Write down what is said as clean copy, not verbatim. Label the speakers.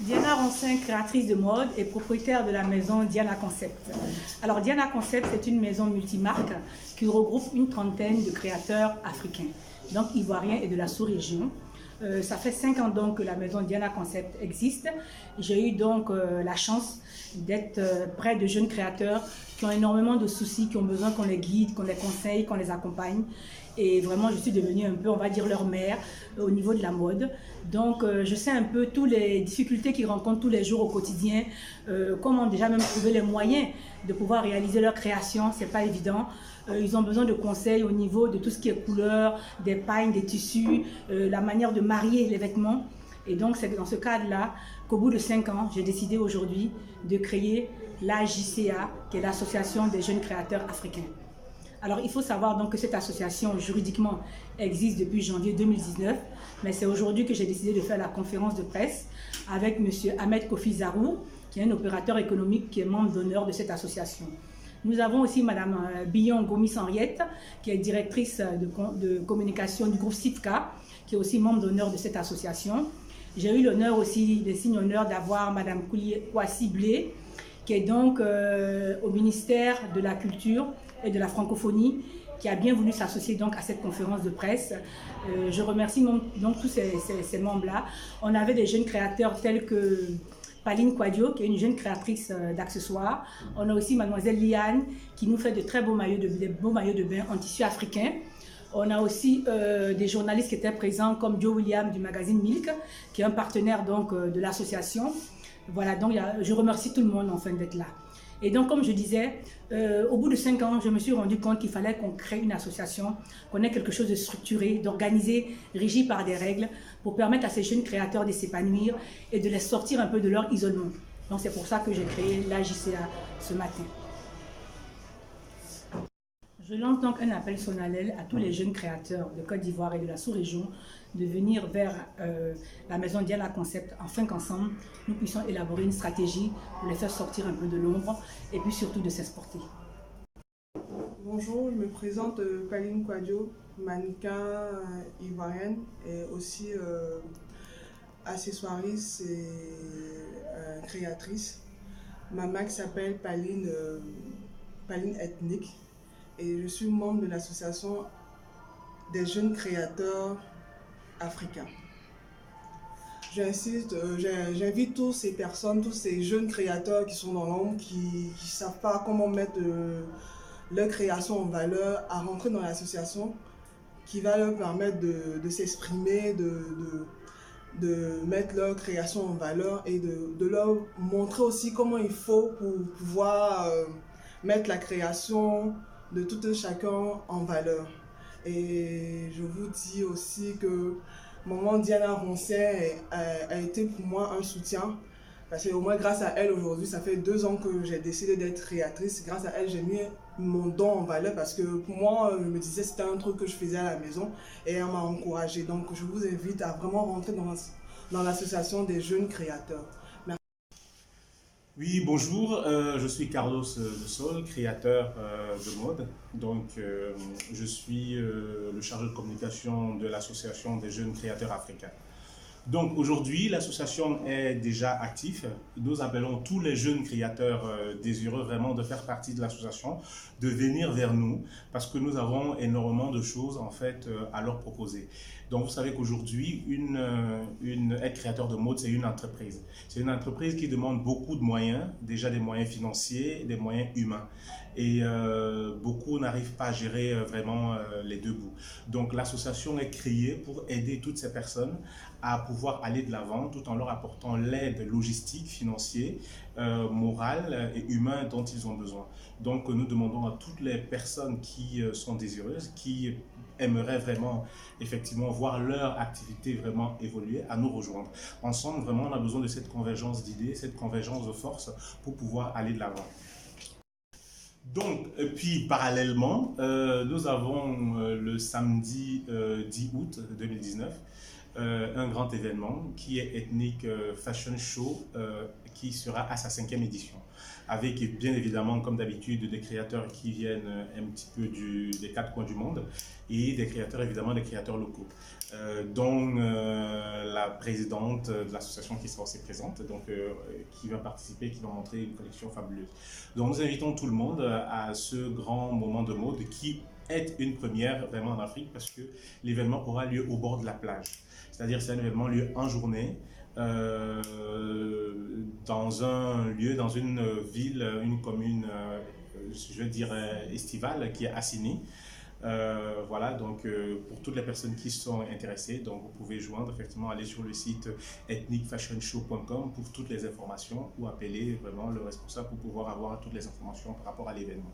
Speaker 1: Diana Roncin, créatrice de mode et propriétaire de la maison Diana Concept. Alors Diana Concept, c'est une maison multimarque qui regroupe une trentaine de créateurs africains, donc ivoiriens et de la sous-région. Ça fait 5 ans donc que la maison Diana Concept existe. J'ai eu donc la chance d'être près de jeunes créateurs qui ont énormément de soucis, qui ont besoin qu'on les guide, qu'on les conseille, qu'on les accompagne. Et vraiment, je suis devenue un peu, on va dire, leur mère au niveau de la mode. Donc, je sais un peu toutes les difficultés qu'ils rencontrent tous les jours au quotidien, comment déjà même trouver les moyens de pouvoir réaliser leur création, c'est pas évident. Ils ont besoin de conseils au niveau de tout ce qui est couleur, des pailles, des tissus, la manière de marier les vêtements. Et donc, c'est dans ce cadre-là qu'au bout de 5 ans, j'ai décidé aujourd'hui de créer l'AJCA, qui est l'Association des jeunes créateurs africains. Alors, il faut savoir donc que cette association, juridiquement, existe depuis janvier 2019, mais c'est aujourd'hui que j'ai décidé de faire la conférence de presse avec M. Ahmed Kofi Zarou, qui est un opérateur économique qui est membre d'honneur de cette association. Nous avons aussi Mme Billon Gomis-Henriette, qui est directrice de communication du groupe SITCA, qui est aussi membre d'honneur de cette association. J'ai eu l'honneur aussi, le signe honneur d'avoir Mme Kwasi Blé, qui est donc au ministère de la Culture et de la Francophonie, qui a bien voulu s'associer donc à cette conférence de presse. Je remercie donc tous ces membres-là. On avait des jeunes créateurs tels que Paline Quadio, qui est une jeune créatrice d'accessoires. On a aussi Mademoiselle Liane, qui nous fait de très beaux maillots de bain en tissu africain. On a aussi des journalistes qui étaient présents, comme Joe William du magazine Milk, qui est un partenaire donc, de l'association. Voilà, donc je remercie tout le monde enfin d'être là. Et donc, comme je disais, au bout de 5 ans, je me suis rendu compte qu'il fallait qu'on crée une association, qu'on ait quelque chose de structuré, d'organisé, régi par des règles, pour permettre à ces jeunes créateurs de s'épanouir et de les sortir un peu de leur isolement. Donc, c'est pour ça que j'ai créé l'AJCA ce matin. Je lance donc un appel solennel à tous les jeunes créateurs de Côte d'Ivoire et de la sous-région de venir vers la maison Diana Concept afin qu'ensemble, nous puissions élaborer une stratégie pour les faire sortir un peu de l'ombre et puis surtout de s'exporter.
Speaker 2: Bonjour, je me présente Paline Quadio, mannequin ivoirienne et aussi accessoiriste et créatrice. Ma marque s'appelle Paline Ethnique et je suis membre de l'association des jeunes créateurs africains. J'insiste, j'invite toutes ces personnes, tous ces jeunes créateurs qui sont dans l'ombre, qui ne savent pas comment mettre leur création en valeur, à rentrer dans l'association qui va leur permettre de s'exprimer, de mettre leur création en valeur et de leur montrer aussi comment il faut pour pouvoir mettre la création de tout un chacun en valeur. Et je vous dis aussi que maman Diana Roncin a été pour moi un soutien. Parce qu'au moins grâce à elle aujourd'hui, ça fait 2 ans que j'ai décidé d'être créatrice. Grâce à elle, j'ai mis mon don en valeur parce que pour moi, je me disais que c'était un truc que je faisais à la maison et elle m'a encouragée. Donc je vous invite à vraiment rentrer dans l'association des jeunes créateurs. Merci.
Speaker 3: Oui, bonjour, je suis Carlos de Sol, créateur de mode. Donc, je suis le chargé de communication de l'association des jeunes créateurs africains. Donc aujourd'hui, l'association est déjà active. Nous appelons tous les jeunes créateurs désireux vraiment de faire partie de l'association, de venir vers nous parce que nous avons énormément de choses en fait à leur proposer. Donc vous savez qu'aujourd'hui, être créateur de mode, c'est une entreprise. C'est une entreprise qui demande beaucoup de moyens, déjà des moyens financiers, des moyens humains. Et beaucoup n'arrivent pas à gérer vraiment les deux bouts. Donc l'association est créée pour aider toutes ces personnes à pouvoir aller de l'avant tout en leur apportant l'aide logistique, financière, morale et humaine dont ils ont besoin. Donc nous demandons à toutes les personnes qui sont désireuses, qui aimeraient vraiment effectivement voir leur activité vraiment évoluer, à nous rejoindre. Ensemble, vraiment, on a besoin de cette convergence d'idées, cette convergence de forces pour pouvoir aller de l'avant. Donc, et puis parallèlement, nous avons le samedi 10 août 2019 un grand événement qui est Ethnic Fashion Show, qui sera à sa 5e édition. Avec bien évidemment, comme d'habitude, des créateurs qui viennent un petit peu des 4 coins du monde et des créateurs, évidemment, des créateurs locaux, dont la présidente de l'association qui sera aussi présente, donc, qui va participer, qui va montrer une collection fabuleuse. Donc nous invitons tout le monde à ce grand moment de mode qui est une première vraiment en Afrique, parce que l'événement aura lieu au bord de la plage. C'est-à-dire c'est un événement lieu en journée, dans un lieu, dans une ville, une commune, je veux dire estivale, qui est Assini. Voilà, donc pour toutes les personnes qui sont intéressées, donc vous pouvez joindre, effectivement, aller sur le site ethnicfashionshow.com pour toutes les informations ou appeler vraiment le responsable pour pouvoir avoir toutes les informations par rapport à l'événement.